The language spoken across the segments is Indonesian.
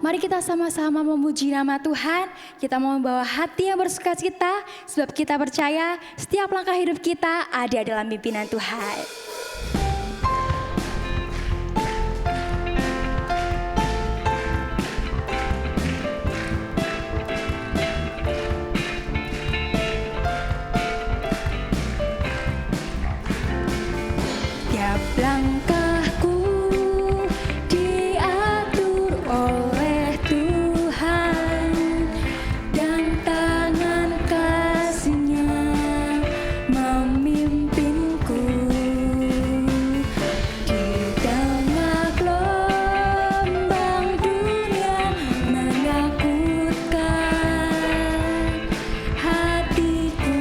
Mari kita sama-sama memuji nama Tuhan. Kita mau membawa hati yang bersukacita, sebab kita percaya setiap langkah hidup kita ada dalam pimpinan Tuhan. Tiap langkahku diatur oleh Tuhan, dan tangan kasih-Nya memimpinku. Di tengah gelombang dunia menakutkan, hatiku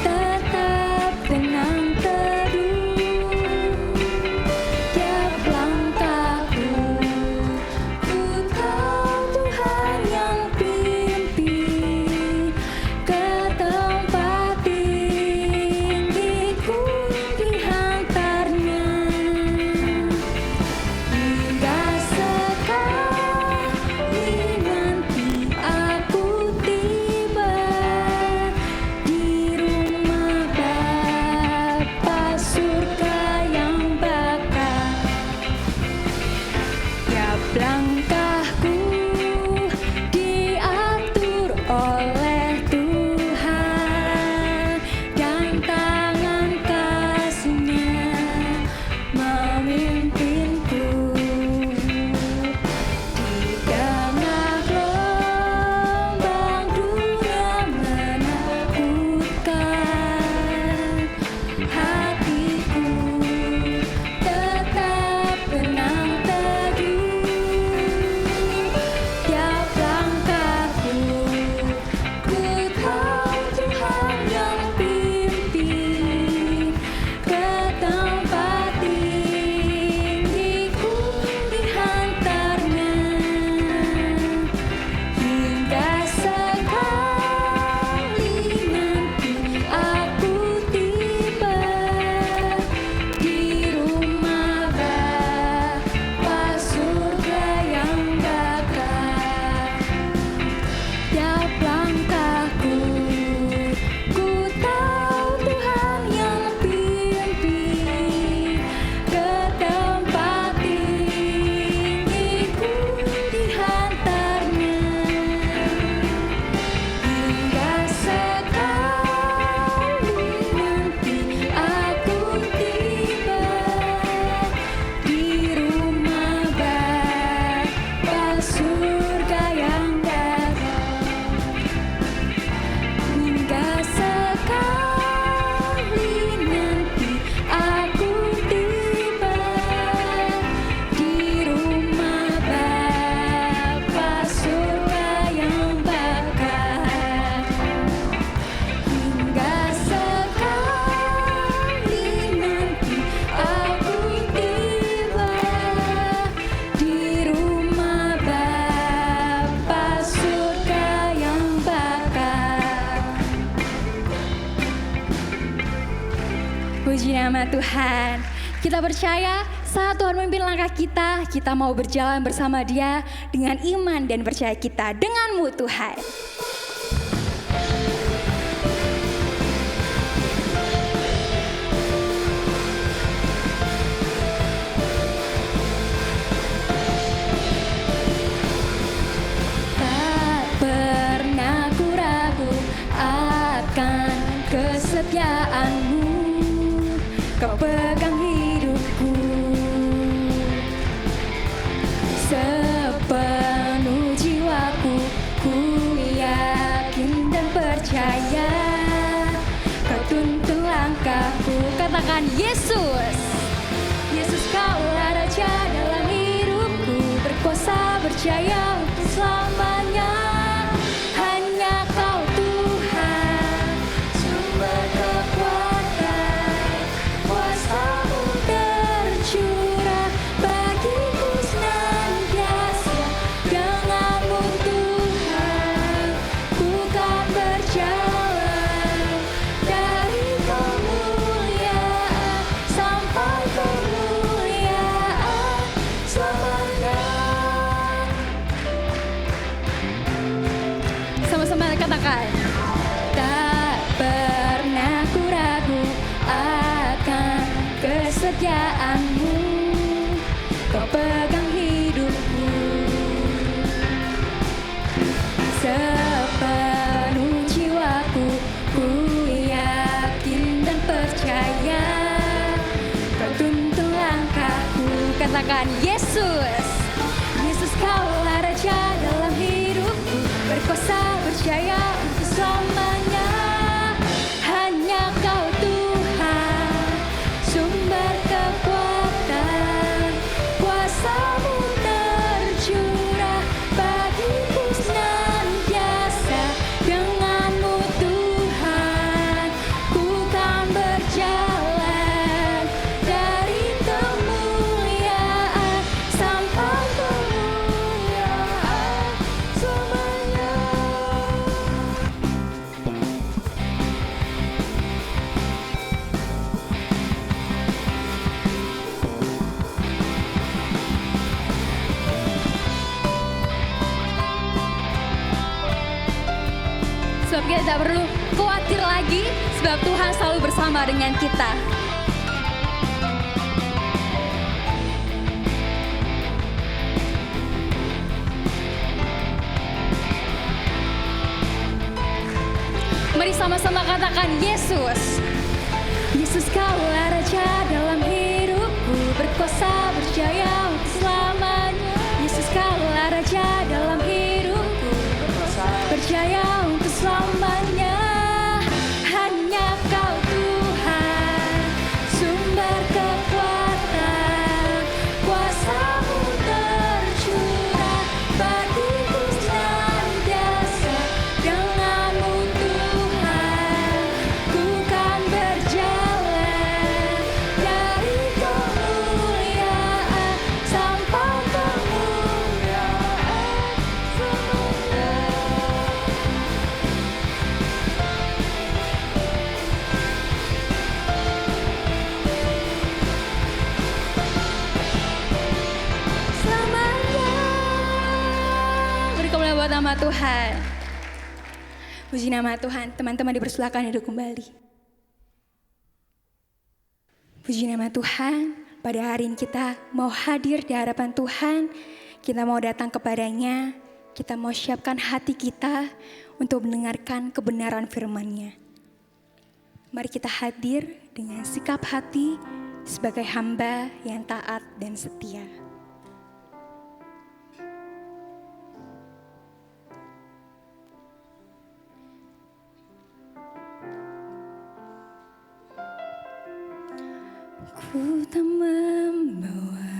tetap tenang teduh. Tiap langkahku, ku tahu Tuhan yang pimpin ke tempat tinggiku dihantarnya. Hingga sekali nanti aku tiba di rumah Bapa surga yang bakal. Tiap langkahku diatur oleh Tuhan, dan tangan kasih-Nya memimpinku. Di tengah gelombang dunia menakutkan, hatiku tetap tenang teduh. Tiap langkahku, ku tahu Tuhan yang pimpin ke tempat tinggiku dihantarnya. Hingga sekali nanti aku tiba di rumah Bapa surga yang bakal. Tiap langkahku, ku tahu Tuhan yang pimpin ke tempat tinggiku dihantarnya. Hingga sekali nanti aku tiba di rumah Bapa surga yang bakal. Hingga sekali nanti aku tiba di rumah Bapa surga yang bakal. Hingga sekali nanti aku tiba di rumah Bapa surga yang bakal. Puji nama Tuhan. Kita percaya saat Tuhan memimpin langkah kita mau berjalan bersama Dia dengan iman dan percaya kita denganmu Tuhan. Tak pernah ku ragu akan kesetiaan-Mu, Kau pegang hidupku. Sepenuh jiwaku ku yakin dan percaya, Kau tuntun langkahku. Katakan Yesus, Yesus Kaulah Raja dalam hidupku, berkuasa berjaya untuk selamanya. Hanya Kau Tuhan, sumber kekuatan, kuasa-Mu tercurah bagiku senantiasa. Denganmu Tuhan, ku kan berjalan dari kemuliaan sampai kemuliaan selamanya. katakan. Tak pernah ku ragu akan kesetiaanmu, kau pegang hidupku. Sepenuh jiwaku ku yakin dan percaya, kau tuntun langkahku. Katakan Yesus, Yesus kaulah Raja dalam hidupku, berkuasa berjaya untuk selamanya. Hanya Kau Tuhan, sumber kekuatan, kuasa-Mu tercurah bagiku senantiasa. Dengan-Mu Tuhan, ku kan berjalan dari kemuliaan sampai kemuliaan selamanya. Sebab kita tidak perlu khawatir lagi, sebab Tuhan selalu bersama dengan kita. Mari sama-sama katakan Yesus. Yesus kaulah Raja dalam hidupku, berkuasa berjaya untuk selamanya. Yesus kaulah Raja dalam hidupku, berkuasa berjaya untuk selamanya. Hanya Kau Tuhan, sumber kekuatan, kuasa-Mu tercurah bagiku senantiasa. Dengan-Mu Tuhan, ku kan berjalan dari kemuliaan sampai kemuliaan selamanya. Selamanya. Beri kemuliaan buat nama Tuhan. Puji nama Tuhan. Teman-teman dipersilakan duduk kembali. Puji nama Tuhan. Pada hari ini kita mau hadir di hadapan Tuhan. Kita mau datang kepadanya. Kita mau siapkan hati kita untuk mendengarkan kebenaran firman-Nya. Mari kita hadir dengan sikap hati sebagai hamba yang taat dan setia. Ku tak membawa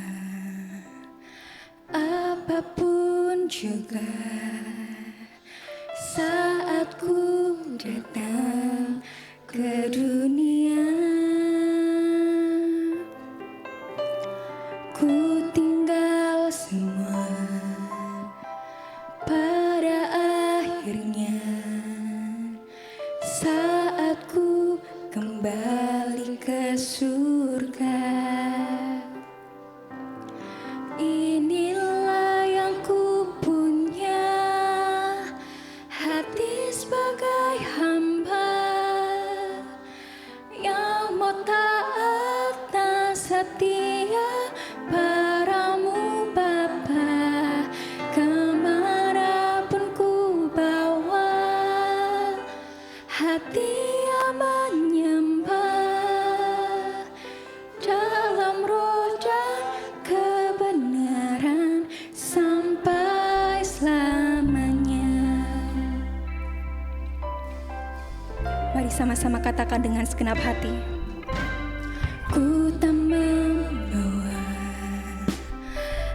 apapun juga saat ku datang ke dunia. Ku tinggal semua pada akhirnya saat ku kembali ke surga. Inilah yang ku punya, hati sebagai hamba yang mau taat dan setia padamu Bapa. Kemanapun ku bawa, hati yang menyembah dalam roh dan kebenaran sampai selamanya. Mari sama-sama katakan dengan segenap hati. Ku tak membawa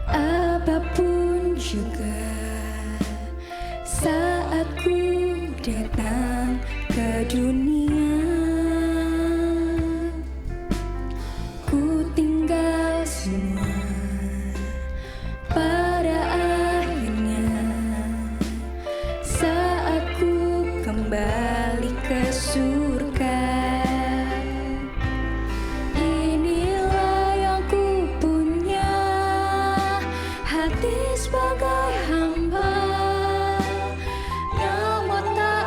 apapun juga saat ku datang ke dunia. Ku tinggal semua pada akhirnya saat ku kembali ke surga. Inilah yang ku punya, hati sebagai hamba yang mau taat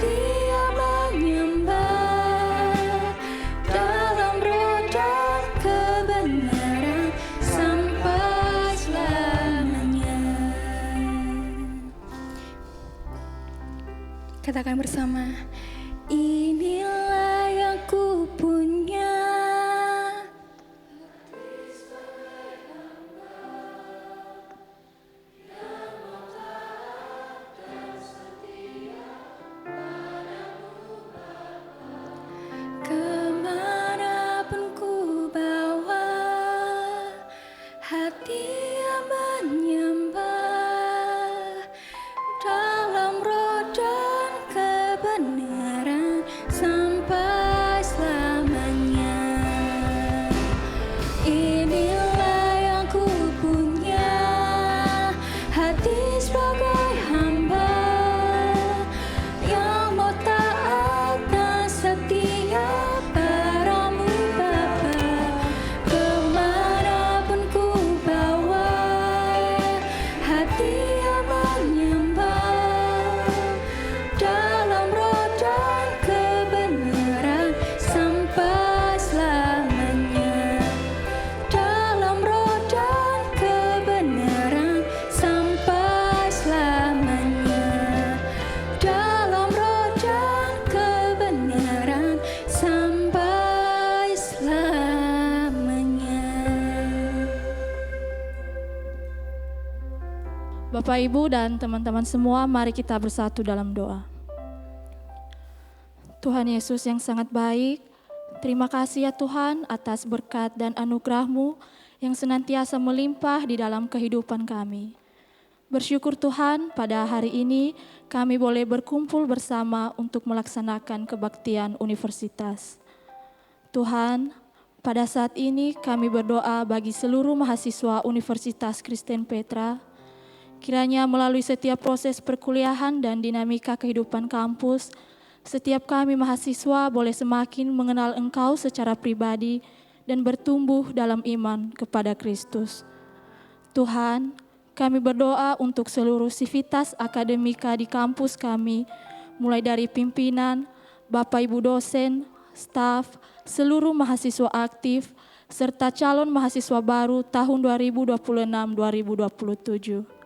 hati yang menyembah dalam roh dan kebenaran sampai selamanya. Katakan bersama, inilah yang ku punya. Kemanapun ku bawa, hati yang menyembah dalam roh dan kebenaran sampai selamanya. Inilah yang ku punya, hati sebagai hamba yang mau taat dan setia padamu Bapa. Kemanapun ku bawa, hati yang menyembah dalam roh dan kebenaran sampai selamanya. Dalam roh dan kebenaran sampai selamanya. Dalam roh dan kebenaran sampai selamanya. Bapak, Ibu, dan teman-teman semua, mari kita bersatu dalam doa. Tuhan Yesus yang sangat baik, terima kasih ya Tuhan atas berkat dan anugerah-Mu yang senantiasa melimpah di dalam kehidupan kami. Bersyukur Tuhan, pada hari ini kami boleh berkumpul bersama untuk melaksanakan kebaktian universitas. Tuhan, pada saat ini kami berdoa bagi seluruh mahasiswa Universitas Kristen Petra. Kiranya melalui setiap proses perkuliahan dan dinamika kehidupan kampus, setiap kami mahasiswa boleh semakin mengenal Engkau secara pribadi dan bertumbuh dalam iman kepada Kristus. Tuhan, kami berdoa untuk seluruh sivitas akademika di kampus kami, mulai dari pimpinan, Bapak Ibu dosen, staf, seluruh mahasiswa aktif, serta calon mahasiswa baru tahun 2026-2027.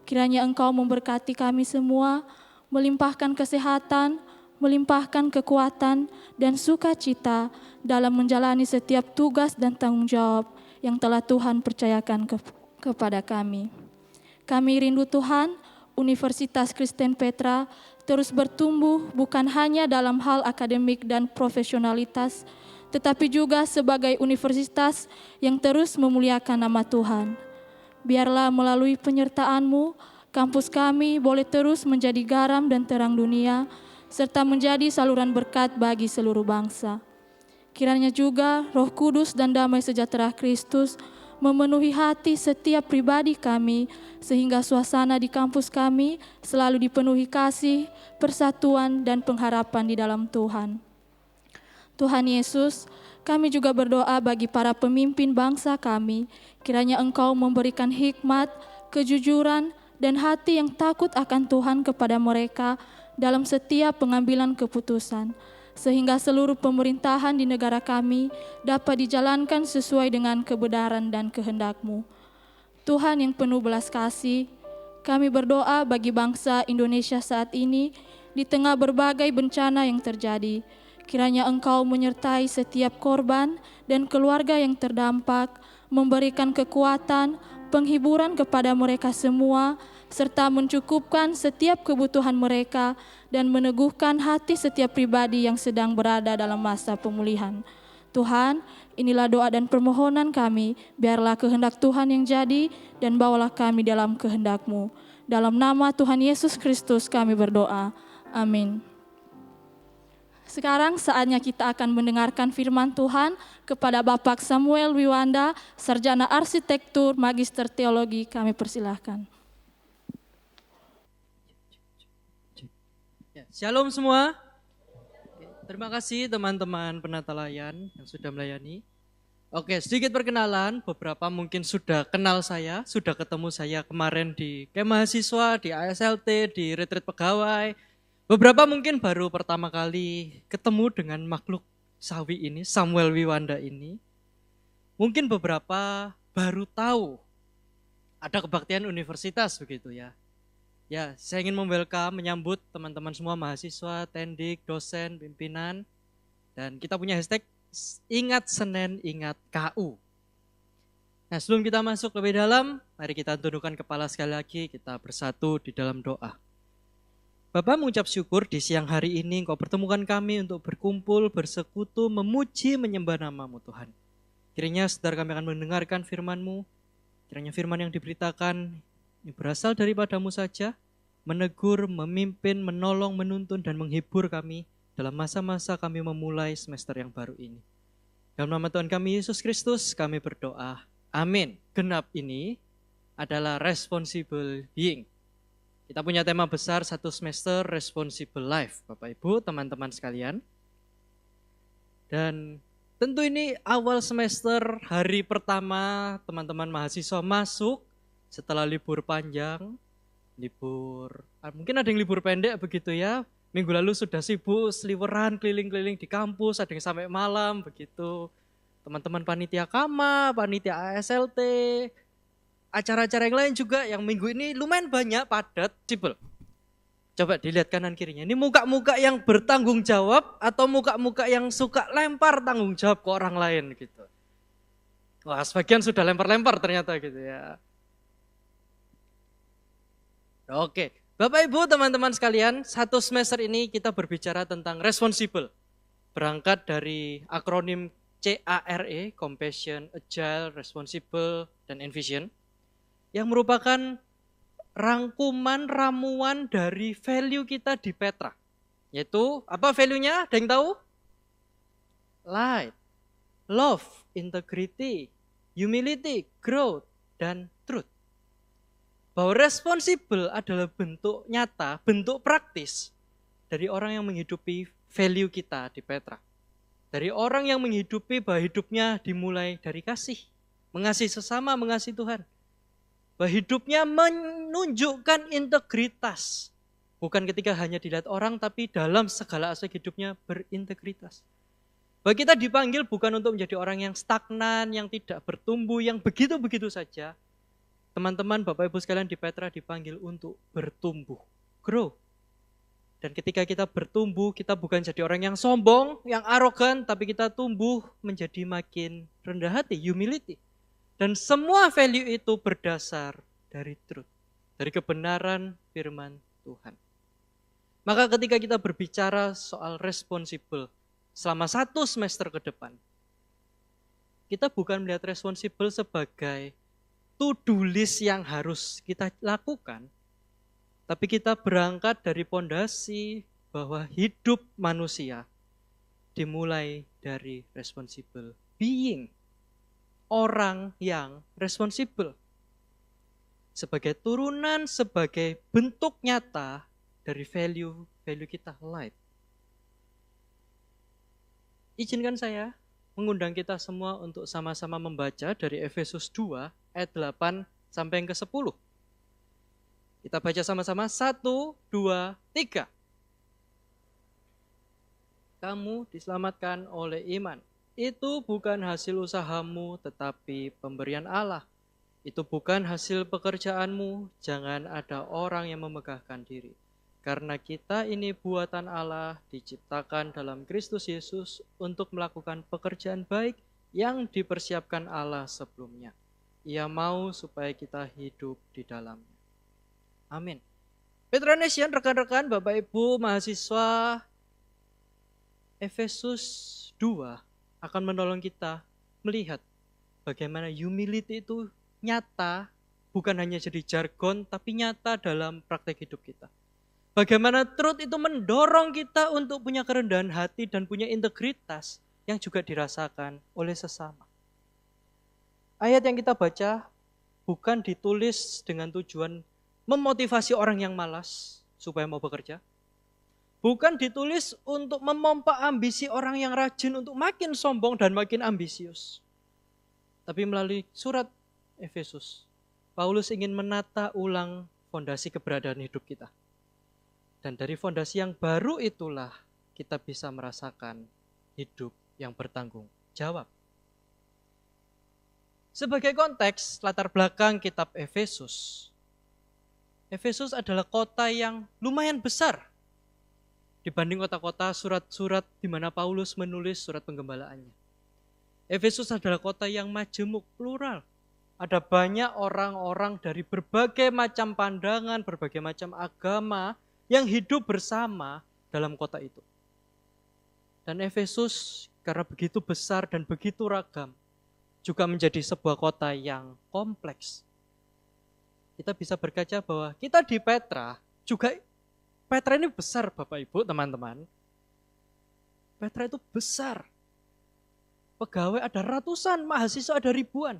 Kiranya Engkau memberkati kami semua, melimpahkan kesehatan, melimpahkan kekuatan dan sukacita dalam menjalani setiap tugas dan tanggung jawab yang telah Tuhan percayakan kepada kami. Kami rindu Tuhan, Universitas Kristen Petra terus bertumbuh bukan hanya dalam hal akademik dan profesionalitas, tetapi juga sebagai universitas yang terus memuliakan nama Tuhan. Biarlah melalui penyertaan-Mu, kampus kami boleh terus menjadi garam dan terang dunia, serta menjadi saluran berkat bagi seluruh bangsa. Kiranya juga Roh Kudus dan damai sejahtera Kristus memenuhi hati setiap pribadi kami, sehingga suasana di kampus kami selalu dipenuhi kasih, persatuan, dan pengharapan di dalam Tuhan. Tuhan Yesus, kami juga berdoa bagi para pemimpin bangsa kami, kiranya Engkau memberikan hikmat, kejujuran, dan hati yang takut akan Tuhan kepada mereka dalam setiap pengambilan keputusan, sehingga seluruh pemerintahan di negara kami dapat dijalankan sesuai dengan kebenaran dan kehendak-Mu. Tuhan yang penuh belas kasih, kami berdoa bagi bangsa Indonesia saat ini di tengah berbagai bencana yang terjadi. Kiranya Engkau menyertai setiap korban dan keluarga yang terdampak, memberikan kekuatan, penghiburan kepada mereka semua, serta mencukupkan setiap kebutuhan mereka dan meneguhkan hati setiap pribadi yang sedang berada dalam masa pemulihan. Tuhan, inilah doa dan permohonan kami, biarlah kehendak Tuhan yang jadi dan bawalah kami dalam kehendak-Mu. Dalam nama Tuhan Yesus Kristus kami berdoa. Amin. Sekarang saatnya kita akan mendengarkan firman Tuhan kepada Bapak Samuel Wiwanda, Sarjana Arsitektur, Magister Teologi. Kami persilahkan. Shalom semua. Terima kasih teman-teman penata layan yang sudah melayani. Oke, sedikit perkenalan. Beberapa mungkin sudah kenal saya, sudah ketemu saya kemarin di Camp Mahasiswa, di ASLT, di Retreat Pegawai. Beberapa mungkin baru pertama kali ketemu dengan makhluk sawi ini, Samuel Wiwanda ini. Mungkin beberapa baru tahu ada kebaktian universitas begitu ya. Ya, saya ingin menyambut teman-teman semua mahasiswa, tendik, dosen, pimpinan. Dan kita punya hashtag Ingat Senin, Ingat KU. Nah, sebelum kita masuk lebih dalam, mari kita tundukkan kepala sekali lagi, kita bersatu di dalam doa. Bapa, mengucap syukur di siang hari ini Engkau pertemukan kami untuk berkumpul, bersekutu, memuji, menyembah nama-Mu Tuhan. Kiranya saudara kami akan mendengarkan firman-Mu, kiranya firman yang diberitakan ini berasal daripada-Mu saja, menegur, memimpin, menolong, menuntun, dan menghibur kami dalam masa-masa kami memulai semester yang baru ini. Dalam nama Tuhan kami Yesus Kristus kami berdoa, amin. Genap ini adalah responsible being. Kita punya tema besar satu semester responsible life, Bapak Ibu, teman-teman sekalian. Dan tentu ini awal semester, hari pertama teman-teman mahasiswa masuk setelah libur panjang, mungkin ada yang libur pendek begitu ya. Minggu lalu sudah sibuk seliweran keliling-keliling di kampus, ada yang sampai malam begitu. Teman-teman panitia KAMA, panitia ASLT, acara-acara yang lain juga yang minggu ini lumayan banyak, padat, cibel. Coba dilihat kanan kirinya. Ini muka-muka yang bertanggung jawab atau muka-muka yang suka lempar tanggung jawab ke orang lain gitu. Wah, sebagian sudah lempar-lempar ternyata gitu ya. Oke, Bapak Ibu teman-teman sekalian, satu semester ini kita berbicara tentang responsible. Berangkat dari akronim CARE, Compassion, Agile, Responsible, dan Envision. Yang merupakan rangkuman ramuan dari value kita di Petra. Yaitu, apa value-nya? Ada yang tahu? Light, love, integrity, humility, growth, dan truth. Bahwa responsible adalah bentuk nyata, bentuk praktis dari orang yang menghidupi value kita di Petra. Dari orang yang menghidupi bahwa hidupnya dimulai dari kasih. Mengasihi sesama, mengasihi Tuhan. Bahwa hidupnya menunjukkan integritas. Bukan ketika hanya dilihat orang, tapi dalam segala aspek hidupnya berintegritas. Bahwa kita dipanggil bukan untuk menjadi orang yang stagnan, yang tidak bertumbuh, yang begitu-begitu saja. Teman-teman, Bapak Ibu sekalian di Petra dipanggil untuk bertumbuh, grow. Dan ketika kita bertumbuh, kita bukan jadi orang yang sombong, yang arogan, tapi kita tumbuh menjadi makin rendah hati, humility. Dan semua value itu berdasar dari truth, dari kebenaran firman Tuhan. Maka ketika kita berbicara soal responsible selama satu semester ke depan, kita bukan melihat responsible sebagai to-do list yang harus kita lakukan, tapi kita berangkat dari pondasi bahwa hidup manusia dimulai dari responsible being. Orang yang responsibel sebagai turunan, sebagai bentuk nyata dari value kita light. Izinkan saya mengundang kita semua untuk sama-sama membaca dari Efesus 2 ayat 8 sampai yang ke-10. Kita baca sama-sama 1, 2, 3. Kamu diselamatkan oleh iman. Itu bukan hasil usahamu, tetapi pemberian Allah. Itu bukan hasil pekerjaanmu, jangan ada orang yang memegahkan diri. Karena kita ini buatan Allah, diciptakan dalam Kristus Yesus untuk melakukan pekerjaan baik yang dipersiapkan Allah sebelumnya. Ia mau supaya kita hidup di dalamnya. Amin. Petra Nation, rekan-rekan, Bapak Ibu, mahasiswa, Efesus 2 akan menolong kita melihat bagaimana humility itu nyata, bukan hanya jadi jargon, tapi nyata dalam praktek hidup kita. Bagaimana truth itu mendorong kita untuk punya kerendahan hati dan punya integritas yang juga dirasakan oleh sesama. Ayat yang kita baca bukan ditulis dengan tujuan memotivasi orang yang malas supaya mau bekerja. Bukan ditulis untuk memompa ambisi orang yang rajin untuk makin sombong dan makin ambisius. Tapi melalui surat Efesus, Paulus ingin menata ulang fondasi keberadaan hidup kita. Dan dari fondasi yang baru itulah kita bisa merasakan hidup yang bertanggung jawab. Sebagai konteks latar belakang kitab Efesus. Efesus adalah kota yang lumayan besar dibanding kota-kota surat-surat di mana Paulus menulis surat penggembalaannya. Efesus adalah kota yang majemuk, plural. Ada banyak orang-orang dari berbagai macam pandangan, berbagai macam agama yang hidup bersama dalam kota itu. Dan Efesus karena begitu besar dan begitu ragam, juga menjadi sebuah kota yang kompleks. Kita bisa berkaca bahwa kita di Petra juga, Petra ini besar Bapak Ibu, teman-teman. Petra itu besar. Pegawai ada ratusan, mahasiswa ada ribuan.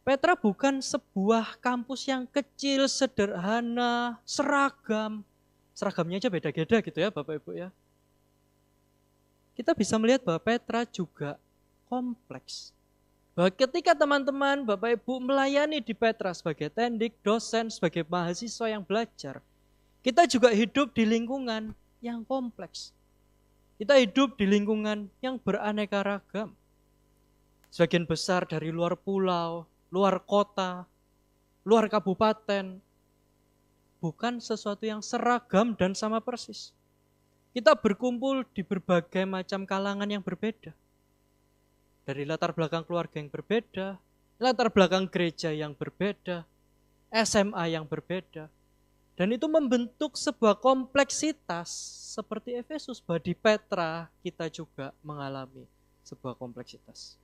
Petra bukan sebuah kampus yang kecil, sederhana, seragam. Seragamnya aja beda-beda gitu ya Bapak Ibu ya. Kita bisa melihat bahwa Petra juga kompleks. Bahwa ketika teman-teman, Bapak Ibu melayani di Petra sebagai tendik, dosen, sebagai mahasiswa yang belajar, kita juga hidup di lingkungan yang kompleks. Kita hidup di lingkungan yang beraneka ragam. Sebagian besar dari luar pulau, luar kota, luar kabupaten, bukan sesuatu yang seragam dan sama persis. Kita berkumpul di berbagai macam kalangan yang berbeda. Dari latar belakang keluarga yang berbeda, latar belakang gereja yang berbeda, SMA yang berbeda. Dan itu membentuk sebuah kompleksitas seperti Efesus. Bahwa di Petra kita juga mengalami sebuah kompleksitas.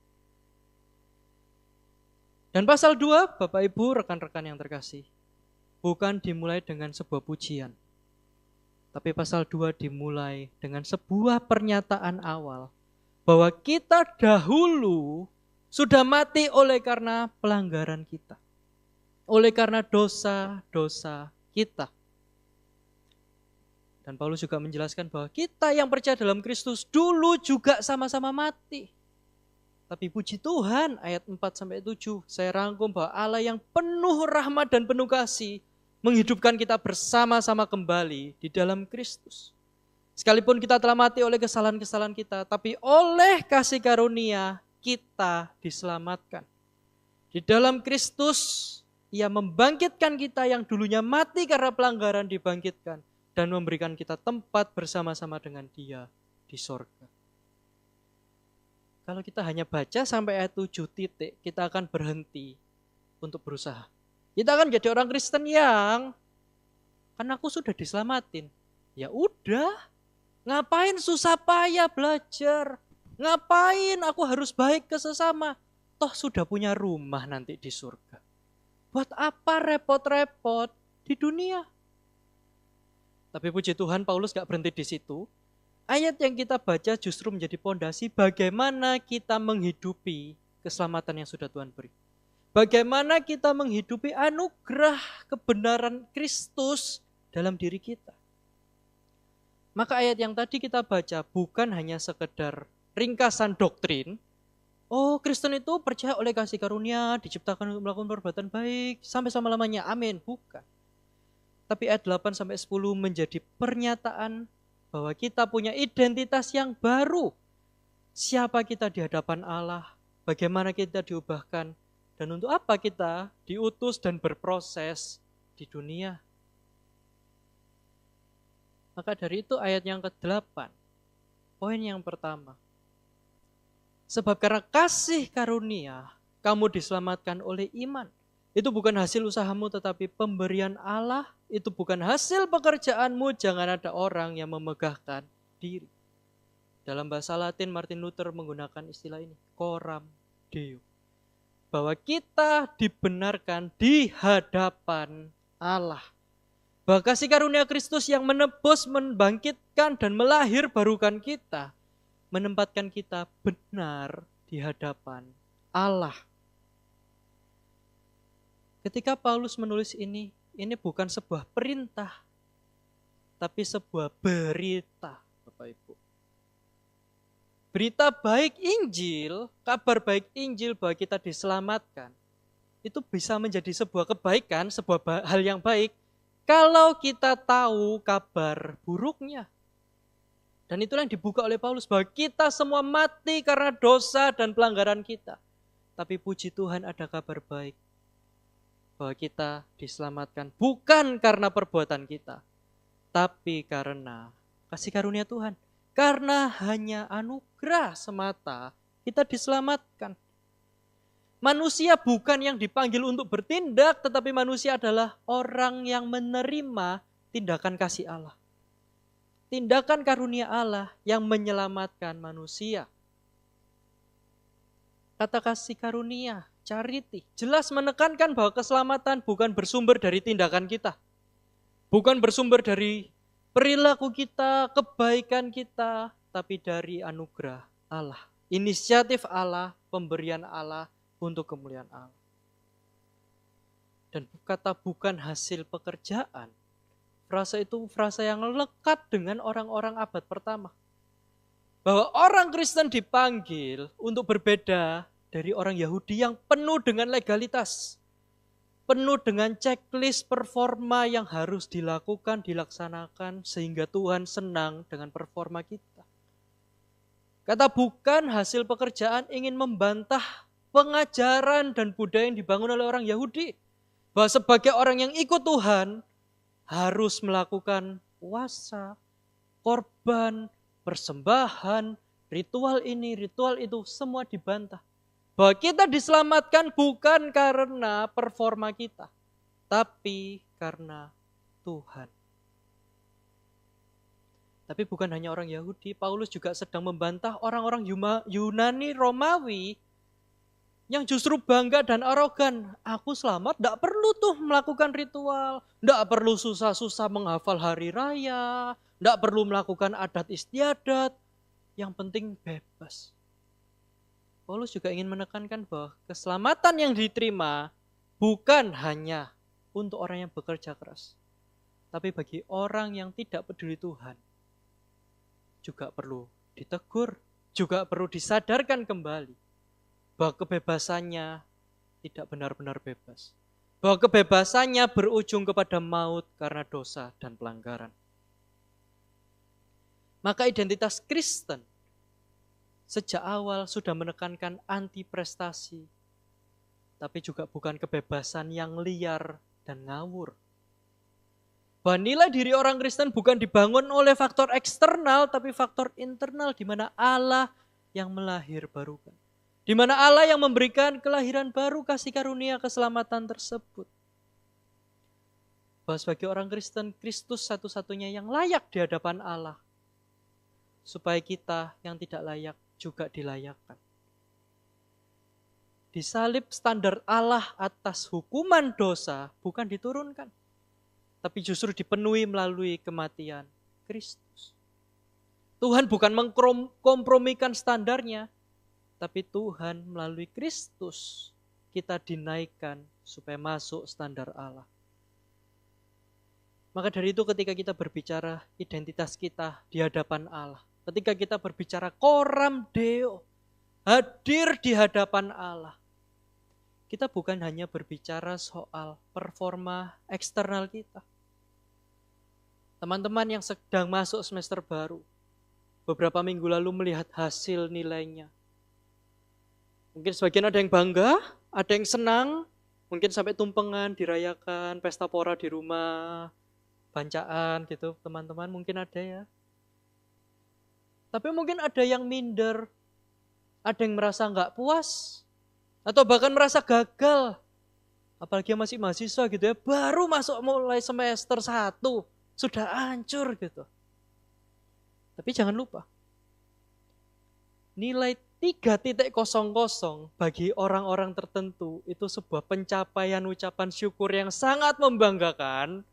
Dan pasal 2, Bapak Ibu, rekan-rekan yang terkasih, bukan dimulai dengan sebuah pujian. Tapi pasal 2 dimulai dengan sebuah pernyataan awal. Bahwa kita dahulu sudah mati oleh karena pelanggaran kita. Oleh karena dosa-dosa kita. Dan Paulus juga menjelaskan bahwa kita yang percaya dalam Kristus dulu juga sama-sama mati. Tapi puji Tuhan, ayat 4-7, saya rangkum bahwa Allah yang penuh rahmat dan penuh kasih menghidupkan kita bersama-sama kembali di dalam Kristus. Sekalipun kita telah mati oleh kesalahan-kesalahan kita, tapi oleh kasih karunia kita diselamatkan. Di dalam Kristus, Ia membangkitkan kita yang dulunya mati karena pelanggaran dibangkitkan dan memberikan kita tempat bersama-sama dengan Dia di sorga. Kalau kita hanya baca sampai ayat 7 titik, kita akan berhenti untuk berusaha. Kita akan jadi orang Kristen yang, kan aku sudah diselamatin. Ya udah. Ngapain susah payah belajar? Ngapain aku harus baik ke sesama? Toh sudah punya rumah nanti di surga. Buat apa repot-repot di dunia? Tapi puji Tuhan Paulus gak berhenti di situ. Ayat yang kita baca justru menjadi pondasi bagaimana kita menghidupi keselamatan yang sudah Tuhan beri. Bagaimana kita menghidupi anugerah kebenaran Kristus dalam diri kita. Maka ayat yang tadi kita baca bukan hanya sekedar ringkasan doktrin. Oh, Kristen itu percaya oleh kasih karunia, diciptakan untuk melakukan perbuatan baik, sampai selama-lamanya, amin. Bukan. Tapi ayat 8-10 menjadi pernyataan bahwa kita punya identitas yang baru. Siapa kita di hadapan Allah, bagaimana kita diubahkan, dan untuk apa kita diutus dan berproses di dunia. Maka dari itu ayat yang ke-8, poin yang pertama. Sebab karena kasih karunia, kamu diselamatkan oleh iman. Itu bukan hasil usahamu tetapi pemberian Allah. Itu bukan hasil pekerjaanmu, jangan ada orang yang memegahkan diri. Dalam bahasa Latin Martin Luther menggunakan istilah ini, coram Deo. Bahwa kita dibenarkan di hadapan Allah. Bahwa kasih karunia Kristus yang menebus, membangkitkan, dan melahirbarukan kita, menempatkan kita benar di hadapan Allah. Ketika Paulus menulis ini bukan sebuah perintah, tapi sebuah berita, Bapak Ibu. Berita baik Injil, kabar baik Injil bahwa kita diselamatkan, itu bisa menjadi sebuah kebaikan, sebuah hal yang baik, Kalau kita tahu kabar buruknya, dan itulah yang dibuka oleh Paulus, bahwa kita semua mati karena dosa dan pelanggaran kita. Tapi puji Tuhan ada kabar baik, bahwa kita diselamatkan bukan karena perbuatan kita, tapi karena kasih karunia Tuhan. Karena hanya anugerah semata kita diselamatkan. Manusia bukan yang dipanggil untuk bertindak, tetapi manusia adalah orang yang menerima tindakan kasih Allah. Tindakan karunia Allah yang menyelamatkan manusia. Kata kasih karunia, charity, jelas menekankan bahwa keselamatan bukan bersumber dari tindakan kita. Bukan bersumber dari perilaku kita, kebaikan kita, tapi dari anugerah Allah. Inisiatif Allah, pemberian Allah untuk kemuliaan Allah. Dan kata bukan hasil pekerjaan, frasa itu frasa yang lekat dengan orang-orang abad pertama. Bahwa orang Kristen dipanggil untuk berbeda dari orang Yahudi yang penuh dengan legalitas. Penuh dengan checklist performa yang harus dilakukan, dilaksanakan sehingga Tuhan senang dengan performa kita. Kata bukan hasil pekerjaan ingin membantah pengajaran dan budaya yang dibangun oleh orang Yahudi. Bahwa sebagai orang yang ikut Tuhan, harus melakukan puasa, korban, persembahan, ritual ini, ritual itu, semua dibantah. Bahwa kita diselamatkan bukan karena performa kita, tapi karena Tuhan. Tapi bukan hanya orang Yahudi, Paulus juga sedang membantah orang-orang Yunani Romawi yang justru bangga dan arogan. Aku selamat, tidak perlu tuh melakukan ritual, tidak perlu susah-susah menghafal hari raya, tidak perlu melakukan adat istiadat, yang penting bebas. Paulus juga ingin menekankan bahwa keselamatan yang diterima bukan hanya untuk orang yang bekerja keras, tapi bagi orang yang tidak peduli Tuhan juga perlu ditegur, juga perlu disadarkan kembali bahwa kebebasannya tidak benar-benar bebas. Bahwa kebebasannya berujung kepada maut karena dosa dan pelanggaran. Maka identitas Kristen sejak awal sudah menekankan anti prestasi, tapi juga bukan kebebasan yang liar dan ngawur. Bahwa nilai diri orang Kristen bukan dibangun oleh faktor eksternal, tapi faktor internal di mana Allah yang melahirbarukan. Di mana Allah yang memberikan kelahiran baru, kasih karunia keselamatan tersebut. Bahwa sebagai orang Kristen, Kristus satu-satunya yang layak di hadapan Allah. Supaya kita yang tidak layak juga dilayakkan. Di salib standar Allah atas hukuman dosa bukan diturunkan, tapi justru dipenuhi melalui kematian Kristus. Tuhan bukan mengkompromikan standarnya, tapi Tuhan melalui Kristus kita dinaikkan supaya masuk standar Allah. Maka dari itu ketika kita berbicara identitas kita di hadapan Allah, ketika kita berbicara coram Deo, hadir di hadapan Allah, kita bukan hanya berbicara soal performa eksternal kita. Teman-teman yang sedang masuk semester baru, beberapa minggu lalu melihat hasil nilainya. Mungkin sebagian ada yang bangga, ada yang senang, mungkin sampai tumpengan, dirayakan, pesta pora di rumah, bancaan gitu, teman-teman mungkin ada ya. Tapi mungkin ada yang minder, ada yang merasa nggak puas, atau bahkan merasa gagal. Apalagi yang masih mahasiswa gitu ya, baru masuk mulai semester 1, sudah hancur gitu. Tapi jangan lupa, nilai 3.00 bagi orang-orang tertentu itu sebuah pencapaian ucapan syukur yang sangat membanggakan,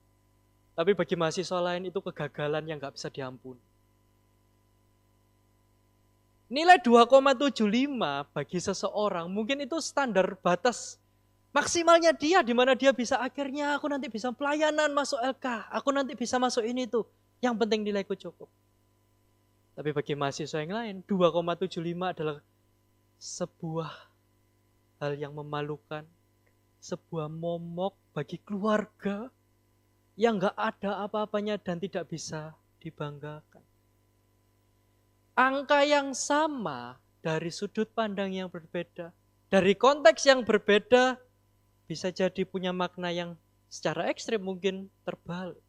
tapi bagi mahasiswa lain itu kegagalan yang gak bisa diampuni. Nilai 2,75 bagi seseorang mungkin itu standar batas maksimalnya dia, di mana dia bisa akhirnya aku nanti bisa pelayanan masuk LK, aku nanti bisa masuk ini tuh, yang penting nilaiku cukup. Tapi bagi mahasiswa yang lain, 2,75 adalah sebuah hal yang memalukan, sebuah momok bagi keluarga, yang gak ada apa-apanya dan tidak bisa dibanggakan. Angka yang sama dari sudut pandang yang berbeda, dari konteks yang berbeda, bisa jadi punya makna yang secara ekstrim mungkin terbalik.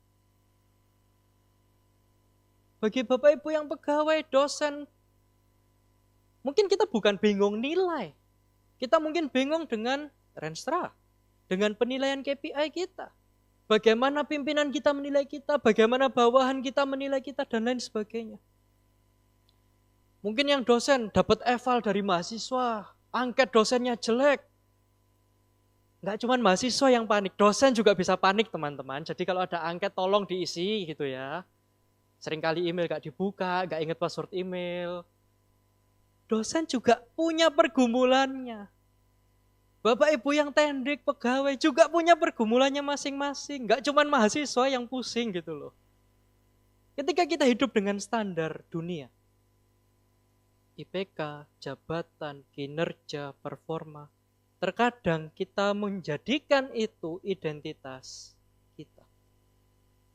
Bagi Bapak Ibu yang pegawai, dosen, mungkin kita bukan bingung nilai. Kita mungkin bingung dengan Renstra, dengan penilaian KPI kita. Bagaimana pimpinan kita menilai kita, bagaimana bawahan kita menilai kita, dan lain sebagainya. Mungkin yang dosen dapat eval dari mahasiswa, angket dosennya jelek. Nggak cuma mahasiswa yang panik, dosen juga bisa panik teman-teman. Jadi kalau ada angket tolong diisi gitu ya. Seringkali email nggak dibuka, nggak ingat password email. Dosen juga punya pergumulannya. Bapak Ibu yang tendik, pegawai juga punya pergumulannya masing-masing. Nggak cuma mahasiswa yang pusing gitu loh. Ketika kita hidup dengan standar dunia, IPK, jabatan, kinerja, performa, terkadang kita menjadikan itu identitas kita.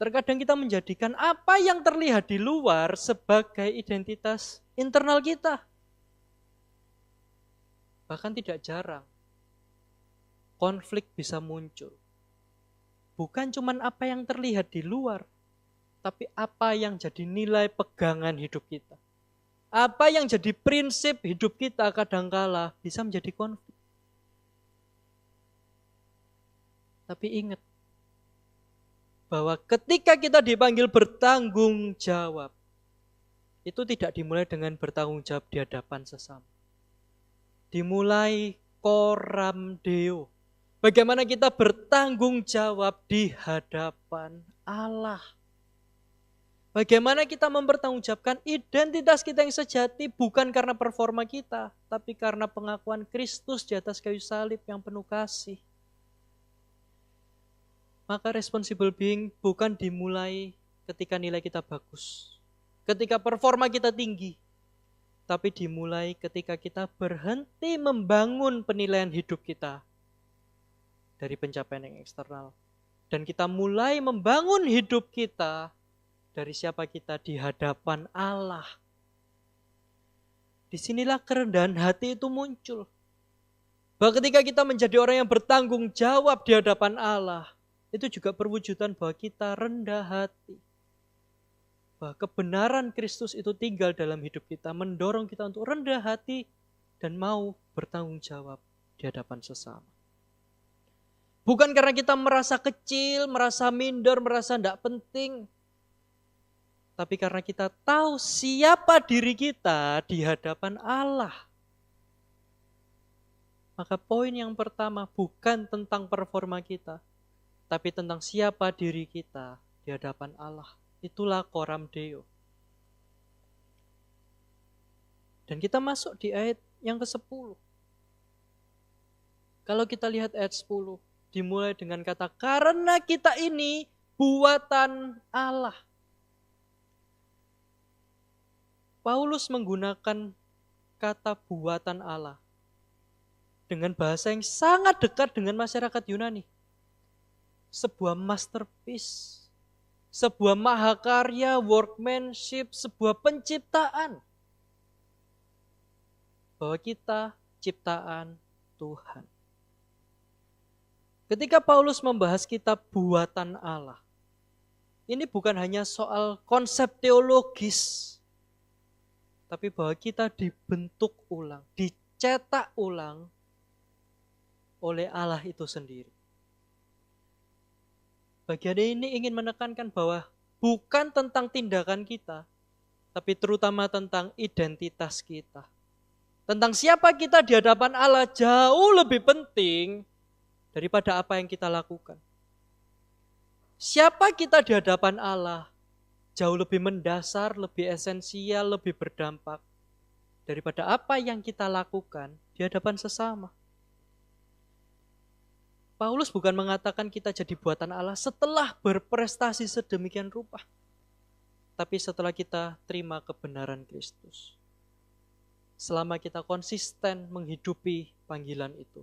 Terkadang kita menjadikan apa yang terlihat di luar sebagai identitas internal kita. Bahkan tidak jarang, konflik bisa muncul. Bukan cuma apa yang terlihat di luar, tapi apa yang jadi nilai pegangan hidup kita. Apa yang jadi prinsip hidup kita kadangkala bisa menjadi konflik. Tapi ingat, bahwa ketika kita dipanggil bertanggung jawab, itu tidak dimulai dengan bertanggung jawab di hadapan sesama. Dimulai coram Deo. Bagaimana kita bertanggung jawab di hadapan Allah. Bagaimana kita mempertanggungjawabkan identitas kita yang sejati bukan karena performa kita, tapi karena pengakuan Kristus di atas kayu salib yang penuh kasih. Maka responsible being bukan dimulai ketika nilai kita bagus, ketika performa kita tinggi, tapi dimulai ketika kita berhenti membangun penilaian hidup kita dari pencapaian yang eksternal. Dan kita mulai membangun hidup kita dari siapa kita di hadapan Allah. Disinilah kerendahan hati itu muncul. Bahwa ketika kita menjadi orang yang bertanggung jawab di hadapan Allah, itu juga perwujudan bahwa kita rendah hati. Bahwa kebenaran Kristus itu tinggal dalam hidup kita, mendorong kita untuk rendah hati dan mau bertanggung jawab di hadapan sesama. Bukan karena kita merasa kecil, merasa minder, merasa tidak penting, tapi karena kita tahu siapa diri kita di hadapan Allah. Maka poin yang pertama bukan tentang performa kita, tapi tentang siapa diri kita di hadapan Allah. Itulah coram Deo. Dan kita masuk di ayat yang ke-10. Kalau kita lihat ayat 10, dimulai dengan kata, karena kita ini buatan Allah. Paulus menggunakan kata buatan Allah dengan bahasa yang sangat dekat dengan masyarakat Yunani. Sebuah masterpiece, sebuah mahakarya, workmanship, sebuah penciptaan. Bahwa kita ciptaan Tuhan. Ketika Paulus membahas kitab buatan Allah, ini bukan hanya soal konsep teologis, tapi bahwa kita dibentuk ulang, dicetak ulang oleh Allah itu sendiri. Bagian ini ingin menekankan bahwa bukan tentang tindakan kita, tapi terutama tentang identitas kita. Tentang siapa kita di hadapan Allah jauh lebih penting daripada apa yang kita lakukan. Siapa kita di hadapan Allah jauh lebih mendasar, lebih esensial, lebih berdampak daripada apa yang kita lakukan di hadapan sesama. Paulus bukan mengatakan kita jadi buatan Allah setelah berprestasi sedemikian rupa, tapi setelah kita terima kebenaran Kristus. Selama kita konsisten menghidupi panggilan itu.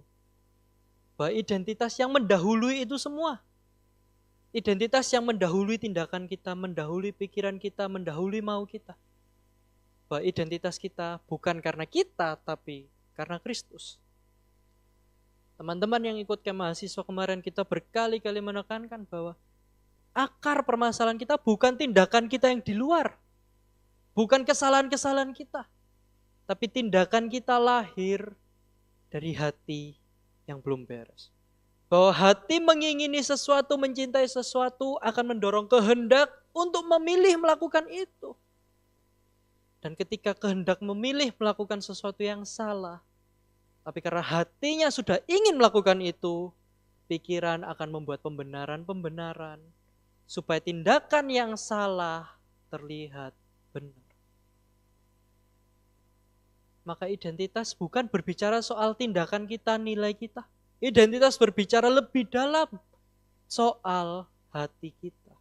Bahwa identitas yang mendahului itu semua. Identitas yang mendahului tindakan kita, mendahului pikiran kita, mendahului mau kita. Bahwa identitas kita bukan karena kita, tapi karena Kristus. Teman-teman yang ikut camp mahasiswa kemarin, kita berkali-kali menekankan bahwa akar permasalahan kita bukan tindakan kita yang di luar. Bukan kesalahan-kesalahan kita. Tapi tindakan kita lahir dari hati yang belum beres. Bahwa hati mengingini sesuatu, mencintai sesuatu akan mendorong kehendak untuk memilih melakukan itu. Dan ketika kehendak memilih melakukan sesuatu yang salah, tapi karena hatinya sudah ingin melakukan itu, pikiran akan membuat pembenaran-pembenaran supaya tindakan yang salah terlihat benar. Maka identitas bukan berbicara soal tindakan kita, nilai kita. Identitas berbicara lebih dalam soal hati kita.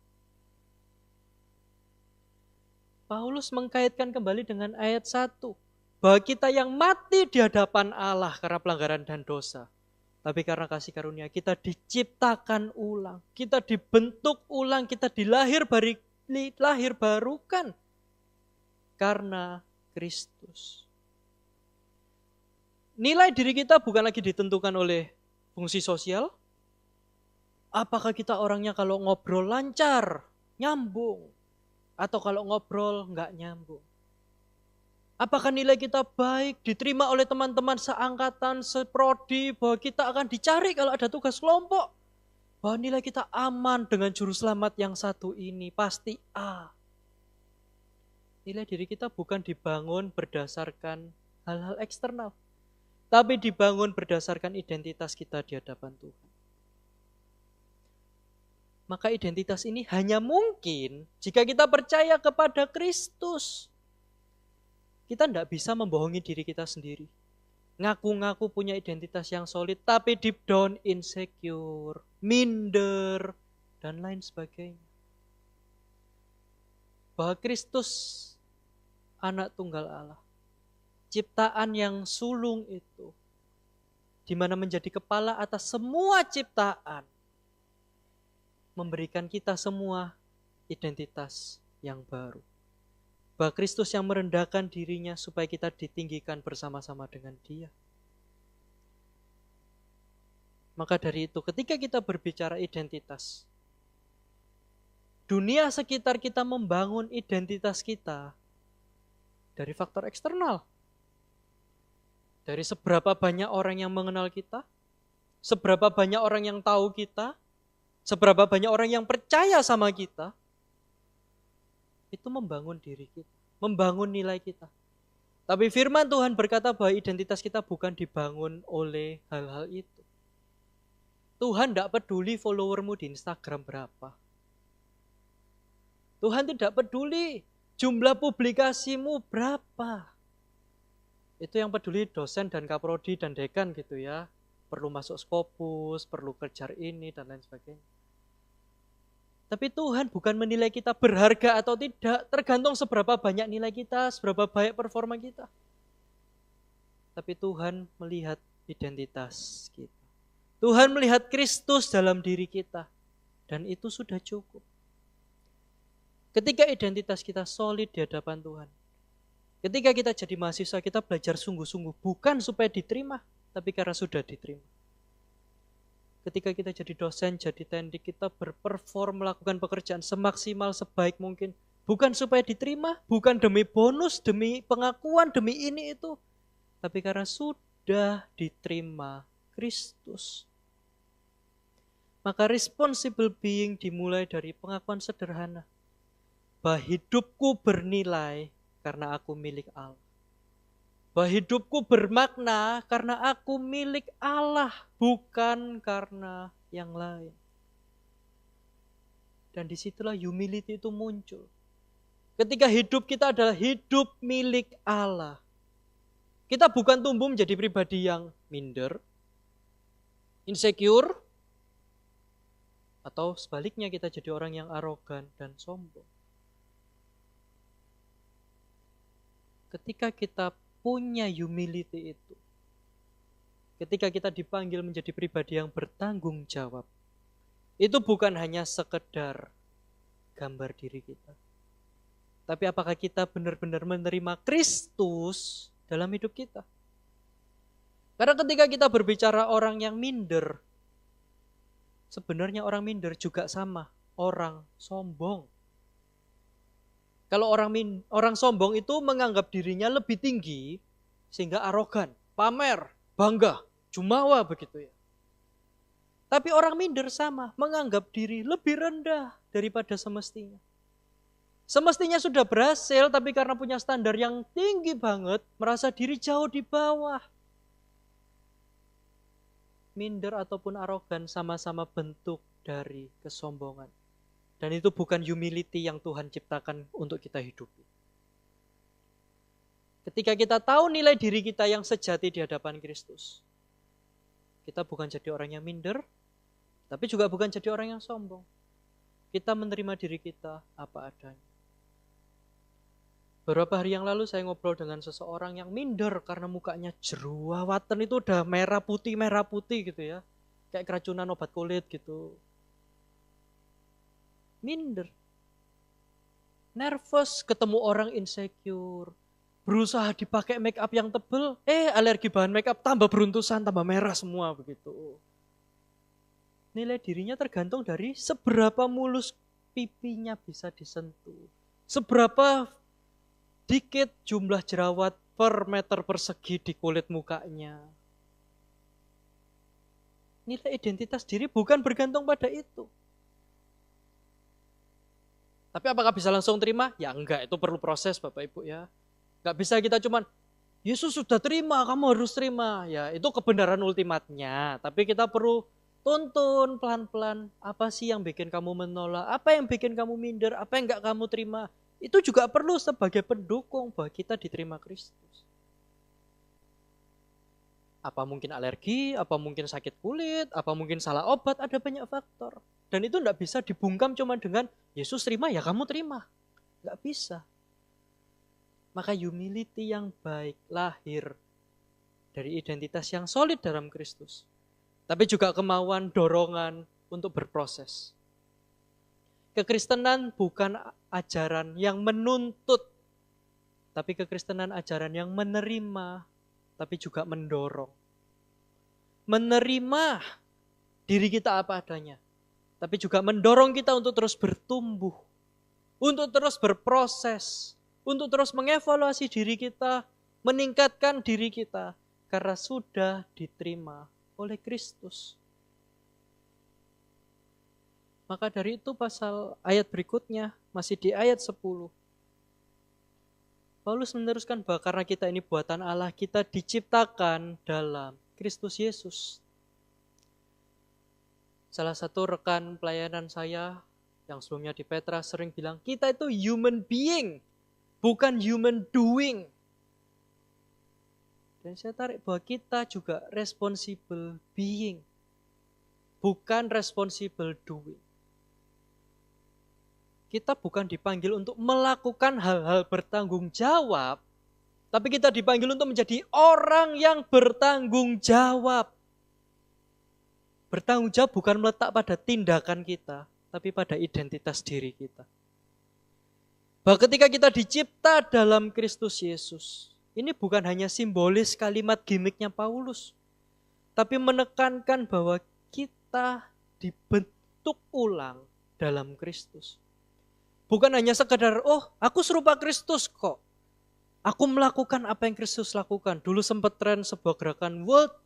Paulus mengkaitkan kembali dengan ayat 1. Bahwa kita yang mati di hadapan Allah karena pelanggaran dan dosa. Tapi karena kasih karunia kita diciptakan ulang. Kita dibentuk ulang, kita dilahir barukan. Karena Kristus. Nilai diri kita bukan lagi ditentukan oleh fungsi sosial. Apakah kita orangnya kalau ngobrol lancar, nyambung. Atau kalau ngobrol nggak nyambung. Apakah nilai kita baik, diterima oleh teman-teman seangkatan, seprodi, bahwa kita akan dicari kalau ada tugas kelompok. Bahwa nilai kita aman dengan juru selamat yang satu ini, pasti A. Nilai diri kita bukan dibangun berdasarkan hal-hal eksternal. Tapi dibangun berdasarkan identitas kita di hadapan Tuhan. Maka identitas ini hanya mungkin jika kita percaya kepada Kristus. Kita tidak bisa membohongi diri kita sendiri. Ngaku-ngaku punya identitas yang solid, tapi deep down insecure, minder, dan lain sebagainya. Bahwa Kristus anak tunggal Allah. Ciptaan yang sulung itu, di mana menjadi kepala atas semua ciptaan, memberikan kita semua identitas yang baru. Bahwa Kristus yang merendahkan dirinya supaya kita ditinggikan bersama-sama dengan Dia. Maka dari itu, ketika kita berbicara identitas, dunia sekitar kita membangun identitas kita dari faktor eksternal. Dari seberapa banyak orang yang mengenal kita, seberapa banyak orang yang tahu kita, seberapa banyak orang yang percaya sama kita, itu membangun diri kita, membangun nilai kita. Tapi firman Tuhan berkata bahwa identitas kita bukan dibangun oleh hal-hal itu. Tuhan tidak peduli followermu di Instagram berapa. Tuhan tidak peduli jumlah publikasimu berapa. Itu yang peduli dosen dan kaprodi dan dekan gitu ya. Perlu masuk Scopus, perlu kejar ini dan lain sebagainya. Tapi Tuhan bukan menilai kita berharga atau tidak, tergantung seberapa banyak nilai kita, seberapa baik performa kita. Tapi Tuhan melihat identitas kita. Tuhan melihat Kristus dalam diri kita. Dan itu sudah cukup. Ketika identitas kita solid di hadapan Tuhan. Ketika kita jadi mahasiswa, kita belajar sungguh-sungguh. Bukan supaya diterima, tapi karena sudah diterima. Ketika kita jadi dosen, jadi tendik, kita berperform, melakukan pekerjaan semaksimal, sebaik mungkin. Bukan supaya diterima, bukan demi bonus, demi pengakuan, demi ini itu. Tapi karena sudah diterima Kristus. Maka responsible being dimulai dari pengakuan sederhana. Bahwa hidupku bernilai karena aku milik Allah. Bahwa hidupku bermakna karena aku milik Allah, bukan karena yang lain. Dan disitulah humility itu muncul. Ketika hidup kita adalah hidup milik Allah. Kita bukan tumbuh menjadi pribadi yang minder, insecure, atau sebaliknya kita jadi orang yang arogan dan sombong. Ketika kita punya humility itu, ketika kita dipanggil menjadi pribadi yang bertanggung jawab, itu bukan hanya sekedar gambar diri kita. Tapi apakah kita benar-benar menerima Kristus dalam hidup kita? Karena ketika kita berbicara orang yang minder, sebenarnya orang minder juga sama, orang sombong. Kalau orang sombong itu menganggap dirinya lebih tinggi, sehingga arogan, pamer, bangga, jumawa begitu ya. Tapi orang minder sama, menganggap diri lebih rendah daripada semestinya. Semestinya sudah berhasil, tapi karena punya standar yang tinggi banget, merasa diri jauh di bawah. Minder ataupun arogan sama-sama bentuk dari kesombongan. Dan itu bukan humility yang Tuhan ciptakan untuk kita hidupi. Ketika kita tahu nilai diri kita yang sejati di hadapan Kristus, kita bukan jadi orang yang minder, tapi juga bukan jadi orang yang sombong. Kita menerima diri kita apa adanya. Beberapa hari yang lalu saya ngobrol dengan seseorang yang minder karena mukanya jerawatan itu udah merah putih gitu ya. Kayak keracunan obat kulit gitu. Minder. Nervous ketemu orang insecure. Berusaha dipakai make up yang tebel, alergi bahan make up tambah beruntusan, tambah merah semua begitu. Nilai dirinya tergantung dari seberapa mulus pipinya bisa disentuh. Seberapa dikit jumlah jerawat per meter persegi di kulit mukanya. Nilai identitas diri bukan bergantung pada itu. Tapi apakah bisa langsung terima? Ya enggak, itu perlu proses Bapak Ibu ya. Enggak bisa kita cuman, Yesus sudah terima, kamu harus terima. Ya itu kebenaran ultimatnya. Tapi kita perlu tuntun pelan-pelan, apa sih yang bikin kamu menolak, apa yang bikin kamu minder, apa yang enggak kamu terima. Itu juga perlu sebagai pendukung bahwa kita diterima Kristus. Apa mungkin alergi, apa mungkin sakit kulit, apa mungkin salah obat, ada banyak faktor. Dan itu enggak bisa dibungkam cuma dengan Yesus terima, ya kamu terima. Enggak bisa. Maka humility yang baik lahir dari identitas yang solid dalam Kristus. Tapi juga kemauan, dorongan untuk berproses. Kekristenan bukan ajaran yang menuntut, tapi kekristenan ajaran yang menerima, tapi juga mendorong. Menerima diri kita apa adanya, tapi juga mendorong kita untuk terus bertumbuh, untuk terus berproses, untuk terus mengevaluasi diri kita, meningkatkan diri kita, karena sudah diterima oleh Kristus. Maka dari itu pasal ayat berikutnya, masih di ayat 10. Paulus meneruskan bahwa karena kita ini buatan Allah, kita diciptakan dalam Kristus Yesus. Salah satu rekan pelayanan saya yang sebelumnya di Petra sering bilang, kita itu human being, bukan human doing. Dan saya tarik bahwa kita juga responsible being, bukan responsible doing. Kita bukan dipanggil untuk melakukan hal-hal bertanggung jawab, tapi kita dipanggil untuk menjadi orang yang bertanggung jawab. Bertanggung jawab bukan meletak pada tindakan kita, tapi pada identitas diri kita. Bahwa ketika kita dicipta dalam Kristus Yesus, ini bukan hanya simbolis kalimat gimmicknya Paulus, tapi menekankan bahwa kita dibentuk ulang dalam Kristus. Bukan hanya sekedar, aku serupa Kristus kok. Aku melakukan apa yang Kristus lakukan. Dulu sempat tren sebuah gerakan, what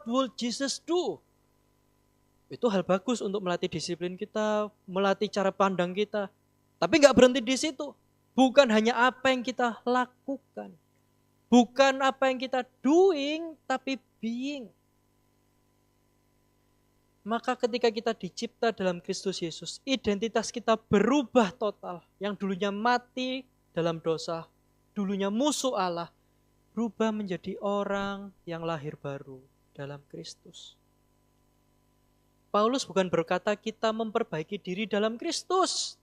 would Jesus do? Itu hal bagus untuk melatih disiplin kita, melatih cara pandang kita. Tapi gak berhenti di situ. Bukan hanya apa yang kita lakukan. Bukan apa yang kita doing, tapi being. Maka ketika kita dicipta dalam Kristus Yesus, identitas kita berubah total. Yang dulunya mati dalam dosa, dulunya musuh Allah, berubah menjadi orang yang lahir baru dalam Kristus. Paulus bukan berkata kita memperbaiki diri dalam Kristus,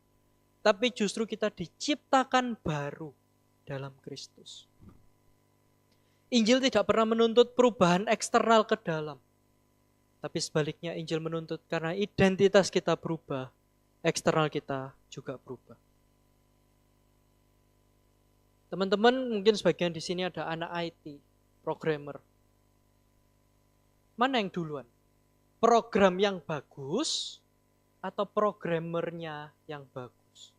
tapi justru kita diciptakan baru dalam Kristus. Injil tidak pernah menuntut perubahan eksternal ke dalam. Tapi sebaliknya Injil menuntut karena identitas kita berubah, eksternal kita juga berubah. Teman-teman, mungkin sebagian di sini ada anak IT, programmer. Mana yang duluan? Program yang bagus atau programmernya yang bagus?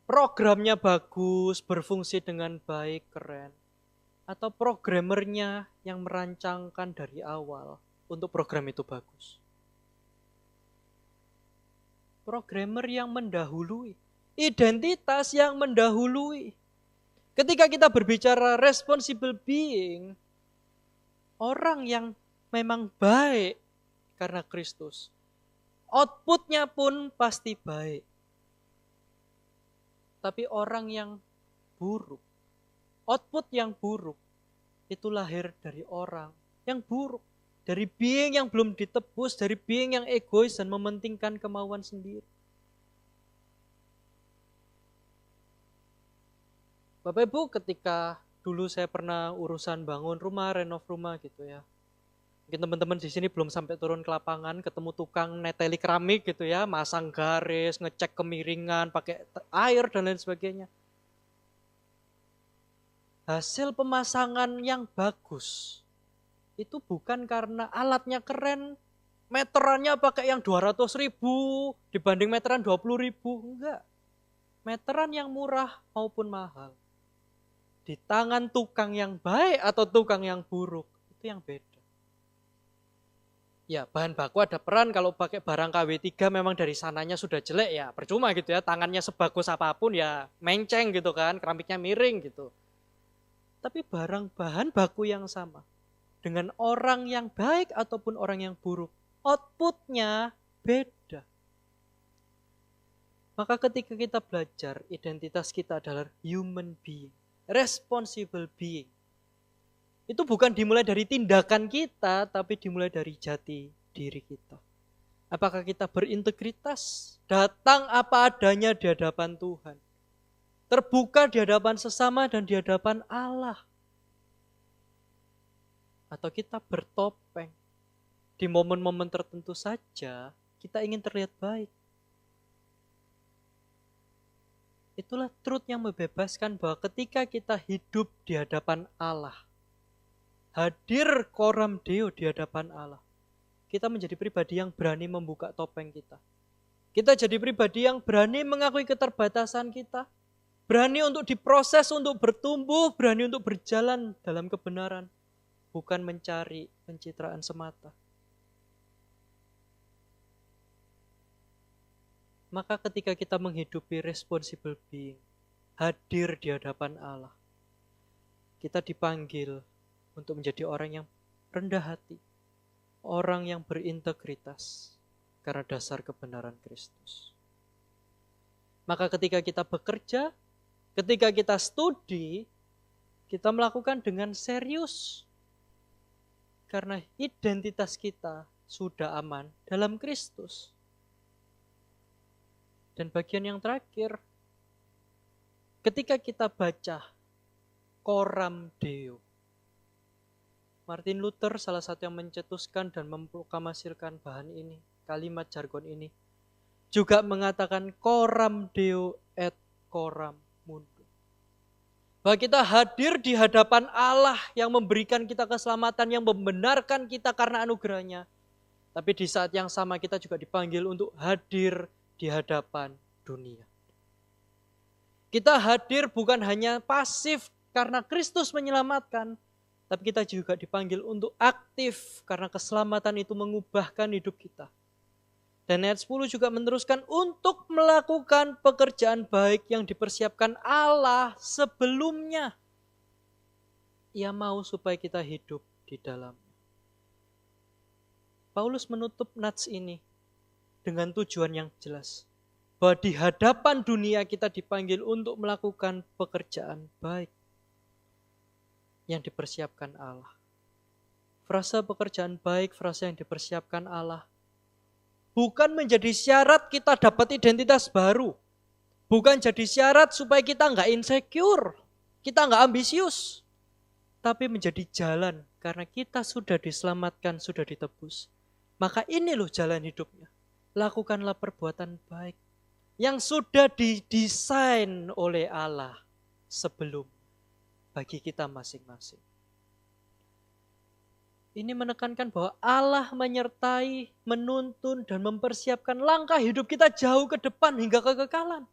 Programnya bagus, berfungsi dengan baik, keren. Atau programmernya yang merancangkan dari awal untuk program itu bagus? Programmer yang mendahului, identitas yang mendahului. Ketika kita berbicara responsible being, orang yang memang baik karena Kristus, outputnya pun pasti baik. Tapi orang yang buruk, output yang buruk, itu lahir dari orang yang buruk. Dari being yang belum ditebus, dari being yang egois dan mementingkan kemauan sendiri. Bapak Ibu, ketika dulu saya pernah urusan bangun rumah, renov rumah gitu ya. Mungkin teman-teman di sini belum sampai turun ke lapangan, ketemu tukang neteli keramik gitu ya, masang garis, ngecek kemiringan, pakai air dan lain sebagainya. Hasil pemasangan yang bagus itu bukan karena alatnya keren, meterannya pakai yang 200.000 dibanding meteran 20.000, enggak. Meteran yang murah maupun mahal. Di tangan tukang yang baik atau tukang yang buruk, itu yang beda. Ya, bahan baku ada peran, kalau pakai barang KW3 memang dari sananya sudah jelek ya, percuma gitu ya, tangannya sebagus apapun ya menceng gitu kan, keramiknya miring gitu. Tapi bahan baku yang sama, dengan orang yang baik ataupun orang yang buruk, outputnya beda. Maka ketika kita belajar, identitas kita adalah human being, responsible being. Itu bukan dimulai dari tindakan kita, tapi dimulai dari jati diri kita. Apakah kita berintegritas, datang apa adanya di hadapan Tuhan, terbuka di hadapan sesama dan di hadapan Allah. Atau kita bertopeng, di momen-momen tertentu saja kita ingin terlihat baik. Itulah truth yang membebaskan bahwa ketika kita hidup di hadapan Allah, hadir coram Deo di hadapan Allah, kita menjadi pribadi yang berani membuka topeng kita. Kita jadi pribadi yang berani mengakui keterbatasan kita, berani untuk diproses, untuk bertumbuh, berani untuk berjalan dalam kebenaran, bukan mencari pencitraan semata. Maka ketika kita menghidupi responsible being, hadir di hadapan Allah, kita dipanggil untuk menjadi orang yang rendah hati, orang yang berintegritas karena dasar kebenaran Kristus. Maka ketika kita bekerja, ketika kita studi, kita melakukan dengan serius. Karena identitas kita sudah aman dalam Kristus. Dan bagian yang terakhir, ketika kita baca coram Deo, Martin Luther salah satu yang mencetuskan dan memproklamasirkan bahan ini, kalimat jargon ini, juga mengatakan coram Deo et coram mundo. Bahwa kita hadir di hadapan Allah yang memberikan kita keselamatan, yang membenarkan kita karena anugerahnya. Tapi di saat yang sama kita juga dipanggil untuk hadir di hadapan dunia. Kita hadir bukan hanya pasif karena Kristus menyelamatkan, tapi kita juga dipanggil untuk aktif karena keselamatan itu mengubahkan hidup kita. Dan ayat 10 juga meneruskan untuk melakukan pekerjaan baik yang dipersiapkan Allah sebelumnya. Ia mau supaya kita hidup di dalamnya. Paulus menutup nats ini dengan tujuan yang jelas. Bahwa di hadapan dunia kita dipanggil untuk melakukan pekerjaan baik yang dipersiapkan Allah. Frasa pekerjaan baik, frasa yang dipersiapkan Allah, bukan menjadi syarat kita dapat identitas baru. Bukan jadi syarat supaya kita nggak insecure, kita nggak ambisius. tapi menjadi jalan karena kita sudah diselamatkan, sudah ditebus. Maka ini loh jalan hidupnya. Lakukanlah perbuatan baik yang sudah didesain oleh Allah sebelum bagi kita masing-masing. Ini menekankan bahwa Allah menyertai, menuntun, dan mempersiapkan langkah hidup kita jauh ke depan hingga kekekalan.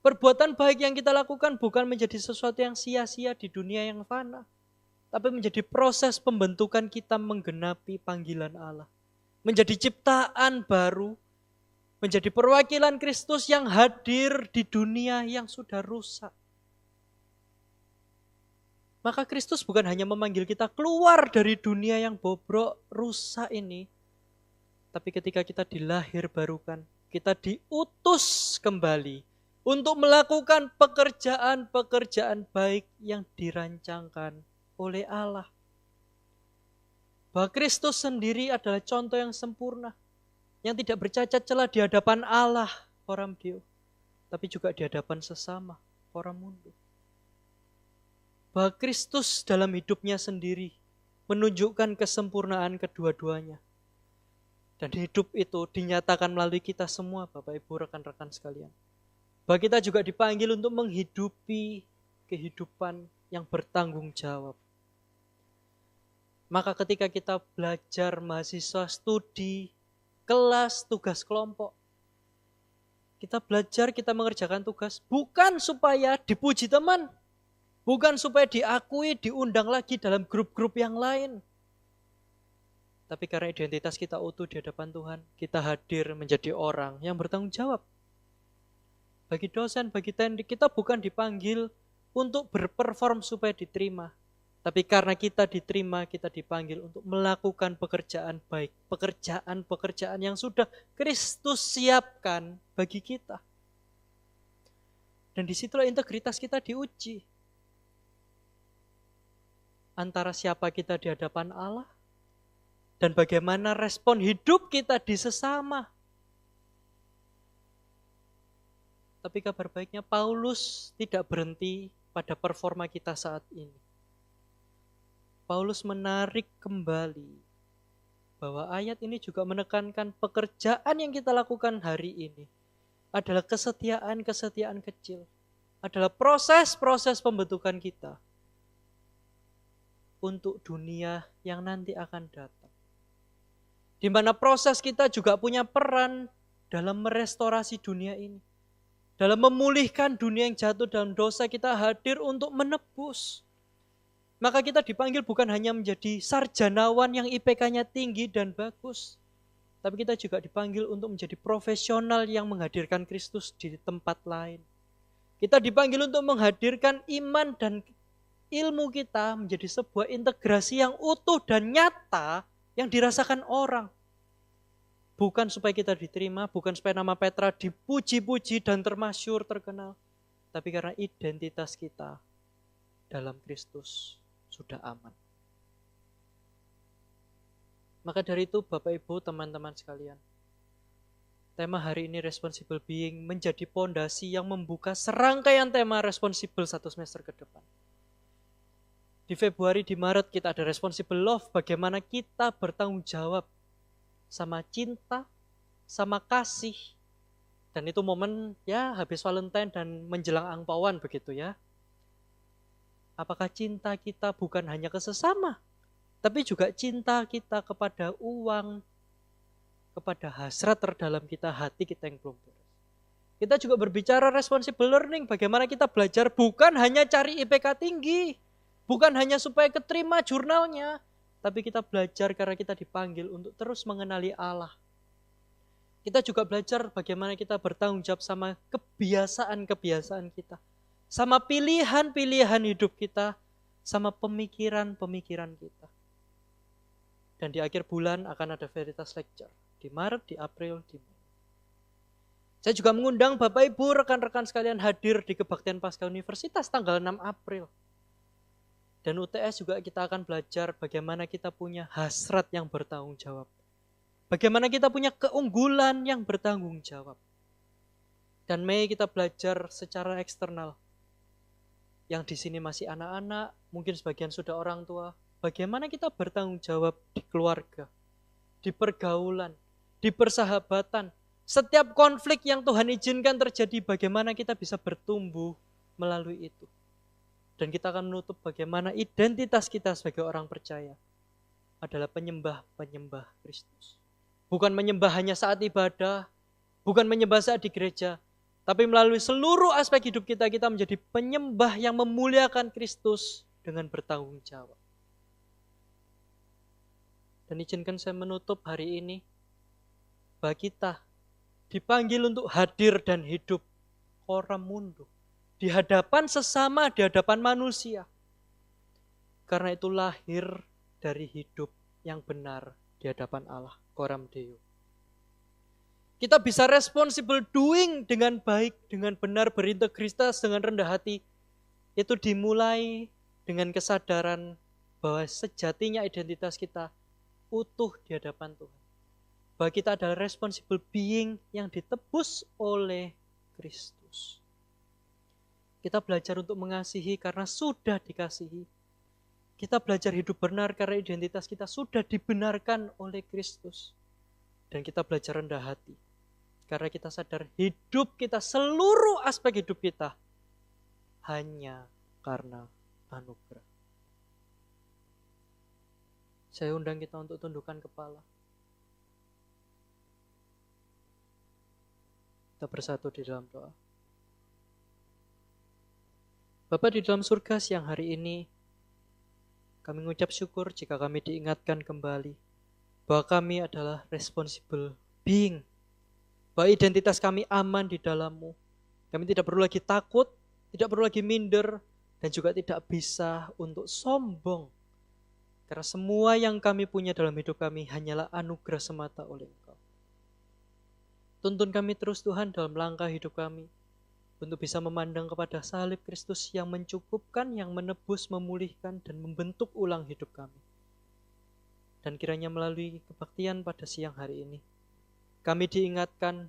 Perbuatan baik yang kita lakukan bukan menjadi sesuatu yang sia-sia di dunia yang fana, tapi menjadi proses pembentukan kita menggenapi panggilan Allah. Menjadi ciptaan baru, menjadi perwakilan Kristus yang hadir di dunia yang sudah rusak. Maka Kristus bukan hanya memanggil kita keluar dari dunia yang bobrok, rusak ini. Tapi ketika kita dilahir barukan, kita diutus kembali untuk melakukan pekerjaan-pekerjaan baik yang dirancangkan oleh Allah. Bahwa Kristus sendiri adalah contoh yang sempurna, yang tidak bercacat celah di hadapan Allah, orang Dio, tapi juga di hadapan sesama, orang mundur. Bahwa Kristus dalam hidupnya sendiri menunjukkan kesempurnaan kedua-duanya. Dan hidup itu dinyatakan melalui kita semua, Bapak Ibu, rekan-rekan sekalian. Bahwa kita juga dipanggil untuk menghidupi kehidupan yang bertanggung jawab. Maka ketika kita belajar mahasiswa studi, kelas, tugas kelompok, kita belajar, kita mengerjakan tugas bukan supaya dipuji teman, bukan supaya diakui, diundang lagi dalam grup-grup yang lain. Tapi karena identitas kita utuh di hadapan Tuhan, kita hadir menjadi orang yang bertanggung jawab. Bagi dosen, bagi teknik, kita bukan dipanggil untuk berperform supaya diterima. Tapi karena kita diterima, kita dipanggil untuk melakukan pekerjaan baik. Pekerjaan-pekerjaan yang sudah Kristus siapkan bagi kita. Dan disitulah integritas kita diuji. Antara siapa kita di hadapan Allah dan bagaimana respon hidup kita di sesama. Tapi kabar baiknya Paulus tidak berhenti pada performa kita saat ini. Paulus menarik kembali bahwa ayat ini juga menekankan pekerjaan yang kita lakukan hari ini adalah kesetiaan-kesetiaan kecil, adalah proses-proses pembentukan kita untuk dunia yang nanti akan datang. Di mana proses kita juga punya peran dalam merestorasi dunia ini. Dalam memulihkan dunia yang jatuh dalam dosa, kita hadir untuk menebus. Maka kita dipanggil bukan hanya menjadi sarjanawan yang IPK-nya tinggi dan bagus. Tapi kita juga dipanggil untuk menjadi profesional yang menghadirkan Kristus di tempat lain. Kita dipanggil untuk menghadirkan iman dan ilmu kita menjadi sebuah integrasi yang utuh dan nyata yang dirasakan orang. Bukan supaya kita diterima, bukan supaya nama Petra dipuji-puji dan termasyur, terkenal. Tapi karena identitas kita dalam Kristus sudah aman. Maka dari itu Bapak Ibu, teman-teman sekalian, tema hari ini Responsible Being menjadi pondasi yang membuka serangkaian tema responsible satu semester ke depan. Di Februari, di Maret kita ada Responsible Love, bagaimana kita bertanggung jawab sama cinta, sama kasih. Dan itu momen ya habis Valentine dan menjelang angpauan begitu ya. Apakah cinta kita bukan hanya ke sesama, tapi juga cinta kita kepada uang, kepada hasrat terdalam kita, hati kita yang belum beres. Kita juga berbicara responsible learning, bagaimana kita belajar bukan hanya cari IPK tinggi, bukan hanya supaya keterima jurnalnya, tapi kita belajar karena kita dipanggil untuk terus mengenali Allah. Kita juga belajar bagaimana kita bertanggung jawab sama kebiasaan-kebiasaan kita, sama pilihan-pilihan hidup kita, sama pemikiran-pemikiran kita. Dan di akhir bulan akan ada Veritas Lecture, di Maret, di April, di Mei. Saya juga mengundang Bapak Ibu, rekan-rekan sekalian hadir di Kebaktian Pasca Universitas tanggal 6 April. Dan UTS juga kita akan belajar bagaimana kita punya hasrat yang bertanggung jawab. Bagaimana kita punya keunggulan yang bertanggung jawab. Dan Mei kita belajar secara eksternal. yang di sini masih anak-anak, mungkin sebagian sudah orang tua, bagaimana kita bertanggung jawab di keluarga, di pergaulan, di persahabatan. Setiap konflik yang Tuhan izinkan terjadi, bagaimana kita bisa bertumbuh melalui itu. Dan kita akan menutup bagaimana identitas kita sebagai orang percaya adalah penyembah-penyembah Kristus. Bukan menyembah hanya saat ibadah, bukan menyembah saat di gereja, tapi melalui seluruh aspek hidup kita, kita menjadi penyembah yang memuliakan Kristus dengan bertanggung jawab. Dan izinkan saya menutup hari ini, bahwa kita dipanggil untuk hadir dan hidup coram mundo, di hadapan sesama, di hadapan manusia. Karena itu lahir dari hidup yang benar di hadapan Allah, coram Deo. Kita bisa responsible doing dengan baik, dengan benar, berintegritas, dengan rendah hati. Itu dimulai dengan kesadaran bahwa sejatinya identitas kita utuh di hadapan Tuhan. Bahwa kita adalah responsible being yang ditebus oleh Kristus. Kita belajar untuk mengasihi karena sudah dikasihi. Kita belajar hidup benar karena identitas kita sudah dibenarkan oleh Kristus. Dan kita belajar rendah hati. Karena kita sadar hidup kita, seluruh aspek hidup kita hanya karena anugerah. Saya undang kita untuk tundukkan kepala. Kita bersatu di dalam doa. Bapa di dalam surga, siang hari ini kami mengucap syukur jika kami diingatkan kembali bahwa kami adalah responsible being. Bahwa identitas kami aman di dalam-Mu. Kami tidak perlu lagi takut, tidak perlu lagi minder, dan juga tidak bisa untuk sombong. Karena semua yang kami punya dalam hidup kami hanyalah anugerah semata oleh Engkau. Tuntun kami terus Tuhan dalam langkah hidup kami, untuk bisa memandang kepada salib Kristus yang mencukupkan, yang menebus, memulihkan, dan membentuk ulang hidup kami. Dan kiranya melalui kebaktian pada siang hari ini, kami diingatkan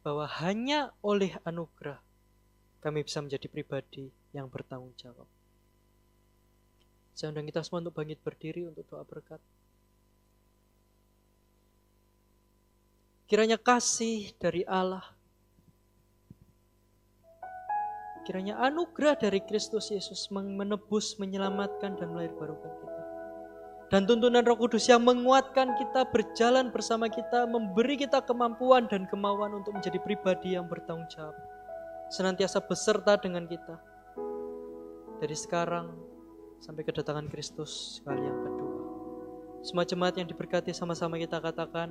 bahwa hanya oleh anugerah kami bisa menjadi pribadi yang bertanggung jawab. Saya undang kita semua untuk bangkit berdiri untuk doa berkat. Kiranya kasih dari Allah, kiranya anugerah dari Kristus Yesus menebus, menyelamatkan, dan melahirbarukan kita. Dan tuntunan Roh Kudus yang menguatkan kita, berjalan bersama kita, memberi kita kemampuan dan kemauan untuk menjadi pribadi yang bertanggung jawab. Senantiasa beserta dengan kita. Dari sekarang sampai kedatangan Kristus kali yang kedua. Semua jemaat yang diberkati sama-sama kita katakan,